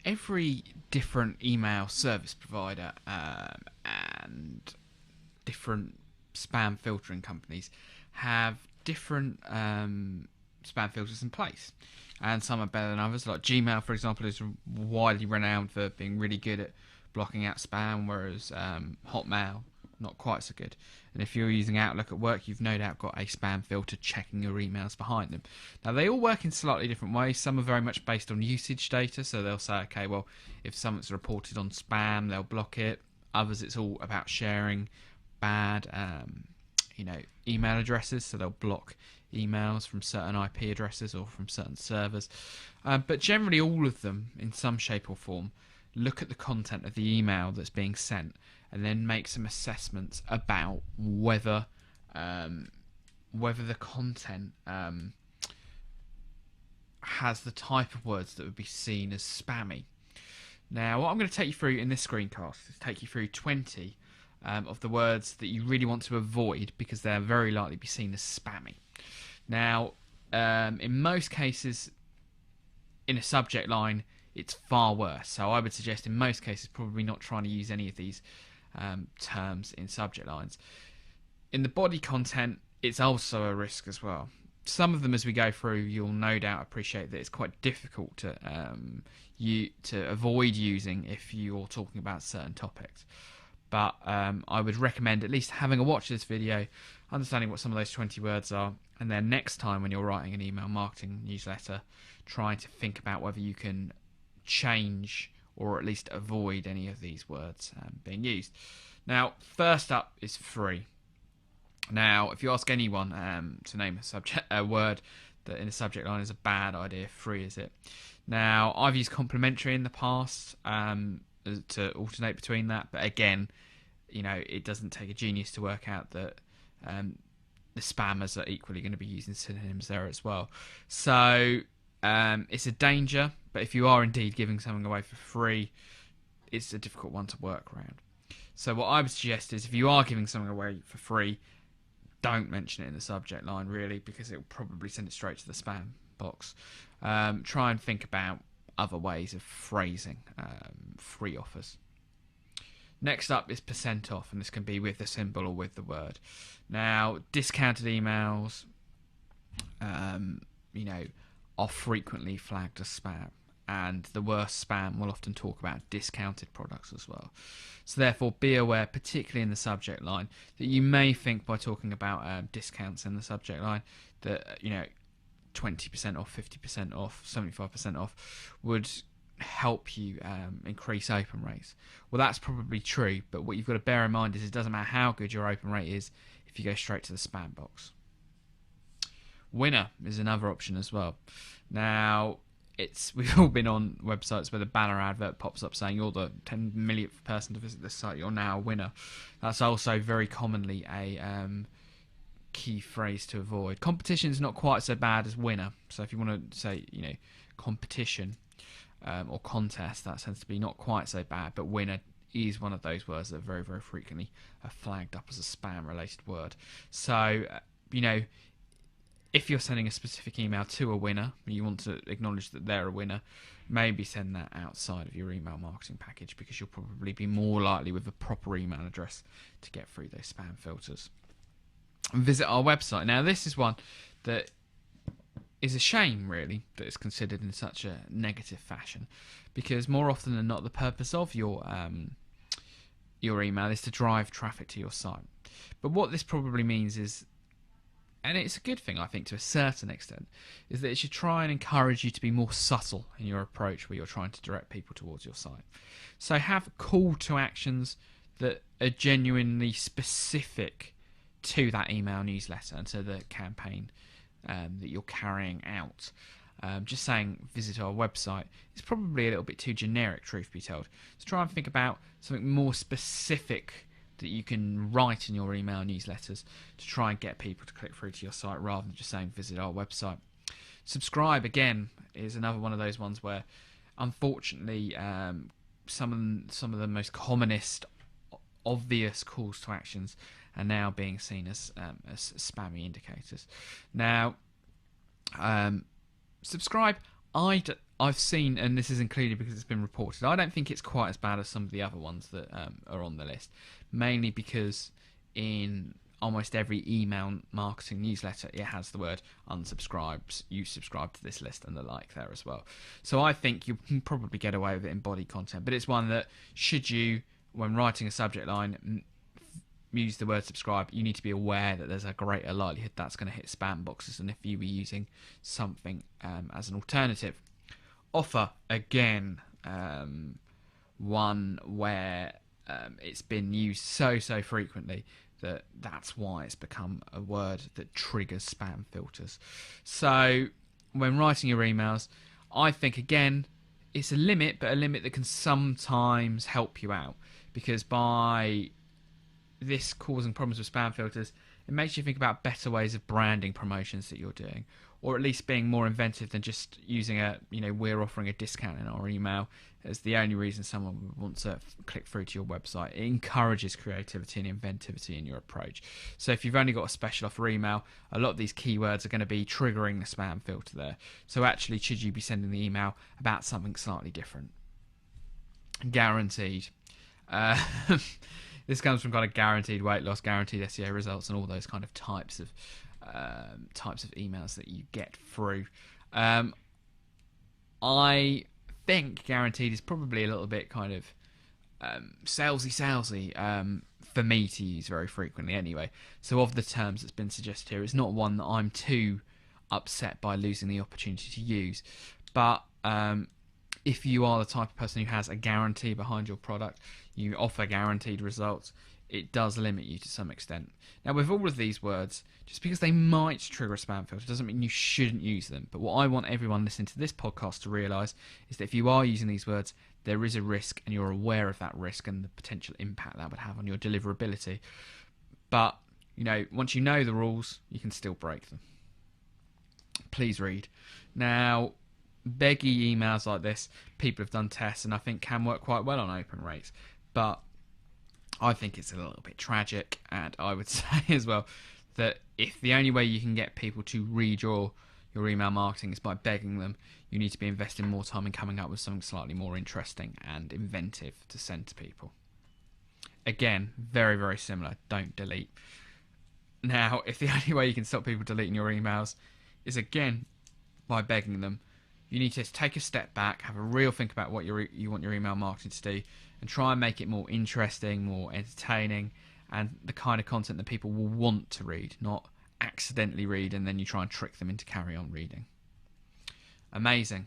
every different email service provider and different spam filtering companies have different spam filters in place, and some are better than others. Like Gmail, for example, is widely renowned for being really good at blocking out spam, whereas Hotmail not quite so good. And if you're using Outlook at work, you've no doubt got a spam filter checking your emails behind them. Now, they all work in slightly different ways. Some are very much based on usage data, so they'll say, okay, well, if something's reported on spam, they'll block it. Others, it's all about sharing bad, email addresses, so they'll block emails from certain IP addresses or from certain servers. But generally, all of them, in some shape or form, look at the content of the email that's being sent and then make some assessments about whether the content has the type of words that would be seen as spammy. Now, what I'm going to take you through in this screencast is take you through 20 of the words that you really want to avoid because they're very likely to be seen as spammy. Now, in most cases, in a subject line, it's far worse. So I would suggest in most cases probably not trying to use any of these terms in subject lines. In the body content, it's also a risk as well. Some of them, as we go through, you'll no doubt appreciate that it's quite difficult to avoid using if you're talking about certain topics. But I would recommend at least having a watch of this video, understanding what some of those 20 words are, and then next time when you're writing an email marketing newsletter, trying to think about whether you can change or at least avoid any of these words being used. Now, first up is free. Now, if you ask anyone to name a word that in a subject line is a bad idea, free is it. Now, I've used complimentary in the past to alternate between that, but again, it doesn't take a genius to work out that the spammers are equally going to be using synonyms there as well. So it's a danger, but if you are indeed giving something away for free, it's a difficult one to work around. So what I would suggest is if you are giving something away for free, don't mention it in the subject line, really, because it will probably send it straight to the spam box. Try and think about other ways of phrasing free offers. Next up is % off, and this can be with the symbol or with the word. Now, discounted emails, are frequently flagged as spam, and the worst spam will often talk about discounted products as well. So therefore, be aware, particularly in the subject line, that you may think by talking about discounts in the subject line that 20% off, 50% off, 75% off would help you increase open rates. Well, that's probably true, but what you've got to bear in mind is it doesn't matter how good your open rate is if you go straight to the spam box. Winner is another option as well. Now, we've all been on websites where the banner advert pops up saying you're the 10 millionth person to visit this site, you're now a winner. That's also very commonly a key phrase to avoid. Competition is not quite so bad as winner. So if you want to say, competition or contest, that tends to be not quite so bad, but winner is one of those words that very, very frequently are flagged up as a spam-related word. So, if you're sending a specific email to a winner, and you want to acknowledge that they're a winner, maybe send that outside of your email marketing package because you'll probably be more likely with a proper email address to get through those spam filters. And visit our website. Now, this is one that is a shame, really, that it's considered in such a negative fashion, because more often than not, the purpose of your email is to drive traffic to your site. But what this probably means is, and it's a good thing, I think, to a certain extent, is that it should try and encourage you to be more subtle in your approach where you're trying to direct people towards your site. So have call to actions that are genuinely specific to that email newsletter and to the campaign that you're carrying out. Just saying visit our website is probably a little bit too generic, truth be told. So try and think about something more specific that you can write in your email newsletters to try and get people to click through to your site rather than just saying visit our website. Subscribe, again, is another one of those ones where, unfortunately, some of the most commonest, obvious calls to actions are now being seen as spammy indicators. Now, subscribe, I I've seen, and this is included because it's been reported, I don't think it's quite as bad as some of the other ones that are on the list, mainly because in almost every email marketing newsletter it has the word unsubscribes, you subscribe to this list and the like there as well. So I think you can probably get away with it in body content, but it's one that, should you, when writing a subject line, use the word subscribe, you need to be aware that there's a greater likelihood that's going to hit spam boxes than if you were using something as an alternative. Offer, again, one where it's been used so frequently that's why it's become a word that triggers spam filters. So when writing your emails, I think, again, it's a limit, but a limit that can sometimes help you out, because by this causing problems with spam filters, it makes you think about better ways of branding promotions that you're doing, or at least being more inventive than just using we're offering a discount in our email as the only reason someone would want to click through to your website. It encourages creativity and inventivity in your approach. So if you've only got a special offer email, a lot of these keywords are going to be triggering the spam filter there. So actually, should you be sending the email about something slightly different? Guaranteed. This comes from kind of guaranteed weight loss, guaranteed SEO results, and all those kind of types of emails that you get through. I think guaranteed is probably a little bit kind of salesy for me to use very frequently anyway. So of the terms that's been suggested here, it's not one that I'm too upset by losing the opportunity to use. But if you are the type of person who has a guarantee behind your product, you offer guaranteed results, it does limit you to some extent. Now, with all of these words, just because they might trigger a spam filter doesn't mean you shouldn't use them. But what I want everyone listening to this podcast to realise is that if you are using these words, there is a risk, and you're aware of that risk and the potential impact that would have on your deliverability. But, once you know the rules, you can still break them. Please read. Now, beggy emails like this, people have done tests and I think can work quite well on open rates. But I think it's a little bit tragic, and I would say as well that if the only way you can get people to read your email marketing is by begging them, you need to be investing more time in coming up with something slightly more interesting and inventive to send to people. Again, very similar. Don't delete. Now, if the only way you can stop people deleting your emails is, again, by begging them, you need to take a step back, have a real think about what you want your email marketing to do, and try and make it more interesting, more entertaining, and the kind of content that people will want to read, not accidentally read and then you try and trick them into carry on reading. Amazing.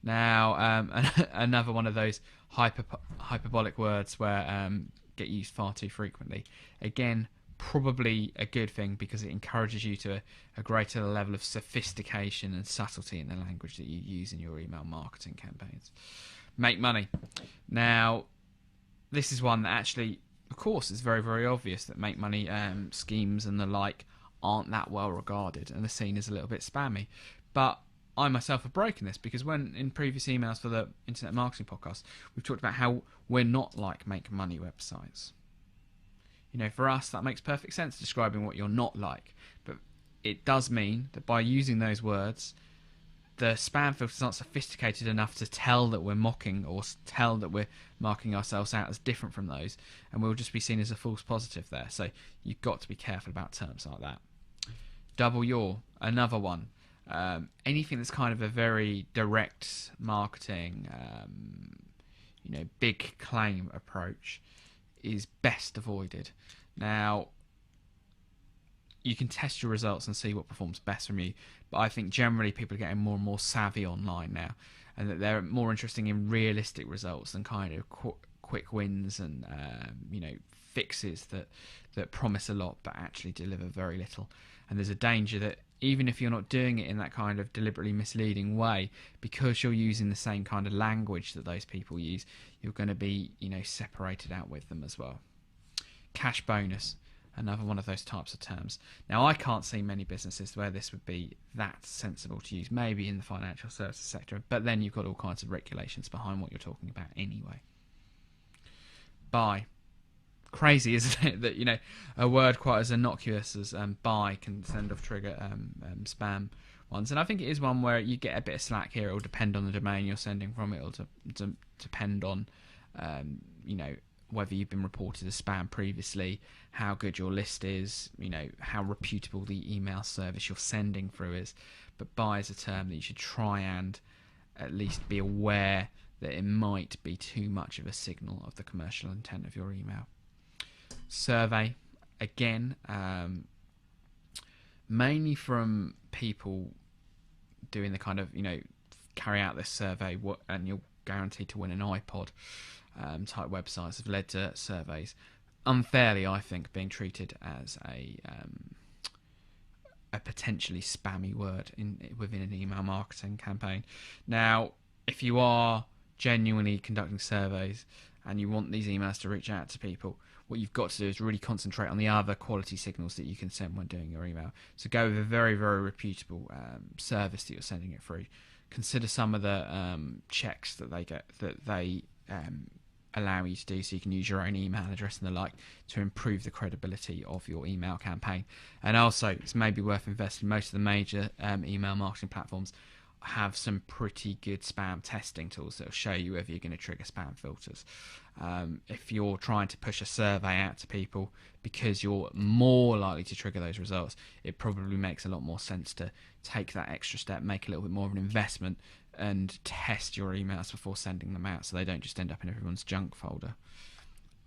Now, another one of those hyperbolic words where get used far too frequently. Again, probably a good thing because it encourages you to a greater level of sophistication and subtlety in the language that you use in your email marketing campaigns. Make money. Now, this is one that actually, of course, is very obvious that make money schemes and the like aren't that well regarded and are seen as a little bit spammy. But I myself have broken this because when in previous emails for the Internet Marketing Podcast, we've talked about how we're not like make money websites. For us, that makes perfect sense describing what you're not like. But it does mean that by using those words, the spam filters aren't sophisticated enough to tell that we're mocking or tell that we're marking ourselves out as different from those, and we'll just be seen as a false positive there. So you've got to be careful about terms like that. Double your, another one. Anything that's kind of a very direct marketing, big claim approach is best avoided. Now, you can test your results and see what performs best from you, but I think generally people are getting more and more savvy online now, and that they're more interested in realistic results than kind of quick wins and fixes that promise a lot but actually deliver very little. And there's a danger that even if you're not doing it in that kind of deliberately misleading way, because you're using the same kind of language that those people use, you're going to be separated out with them as well. Cash bonus, another one of those types of terms. Now, I can't see many businesses where this would be that sensible to use, maybe in the financial services sector, but then you've got all kinds of regulations behind what you're talking about anyway. Buy. Crazy, isn't it, that a word quite as innocuous as buy can send off trigger spam ones. And I think it is one where you get a bit of slack here. It will depend on the domain you're sending from. It will depend on, whether you've been reported as spam previously, how good your list is, how reputable the email service you're sending through is. But buy is a term that you should try and at least be aware that it might be too much of a signal of the commercial intent of your email. Survey, again, mainly from people doing the kind of, carry out this survey, and you're guaranteed to win an iPod type websites have led to surveys unfairly, I think, being treated as a potentially spammy word within an email marketing campaign. Now, if you are genuinely conducting surveys and you want these emails to reach out to people, what you've got to do is really concentrate on the other quality signals that you can send when doing your email. So go with a very, very reputable service that you're sending it through. Consider some of the checks that they allow you to do, so you can use your own email address and the like to improve the credibility of your email campaign. And also, it's maybe worth investing. Most of the major email marketing platforms have some pretty good spam testing tools that will show you whether you're going to trigger spam filters. If you're trying to push a survey out to people because you're more likely to trigger those results, it probably makes a lot more sense to take that extra step, make a little bit more of an investment, and test your emails before sending them out so they don't just end up in everyone's junk folder.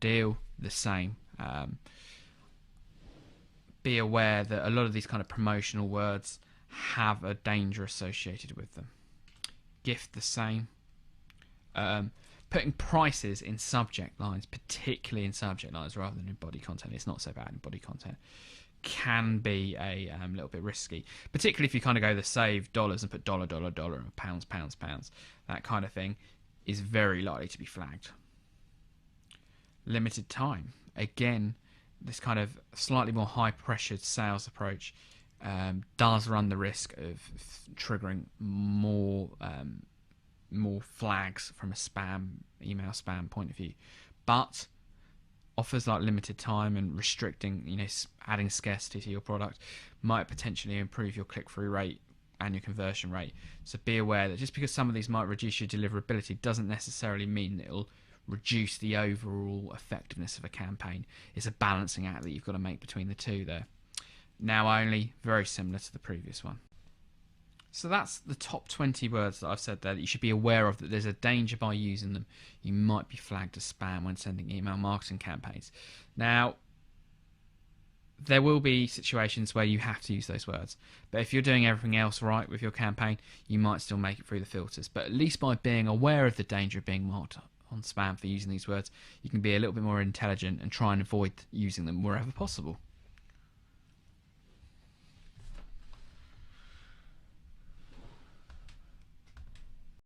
Deal the same. Be aware that a lot of these kind of promotional words have a danger associated with them. Gift the same. Putting prices in subject lines, particularly in subject lines rather than in body content, it's not so bad in body content, can be a little bit risky, particularly if you kind of go the save dollars and put dollar, pounds, that kind of thing is very likely to be flagged. Limited time. Again, this kind of slightly more high-pressured sales approach does run the risk of triggering more flags from a email spam point of view. But offers like limited time and restricting, adding scarcity to your product might potentially improve your click-through rate and your conversion rate. So be aware that just because some of these might reduce your deliverability doesn't necessarily mean that it'll reduce the overall effectiveness of a campaign. It's a balancing act that you've got to make between the two there. Now only, very similar to the previous one. So that's the top 20 words that I've said there that you should be aware of, that there's a danger by using them. You might be flagged as spam when sending email marketing campaigns. Now, there will be situations where you have to use those words. But if you're doing everything else right with your campaign, you might still make it through the filters. But at least by being aware of the danger of being marked on spam for using these words, you can be a little bit more intelligent and try and avoid using them wherever possible.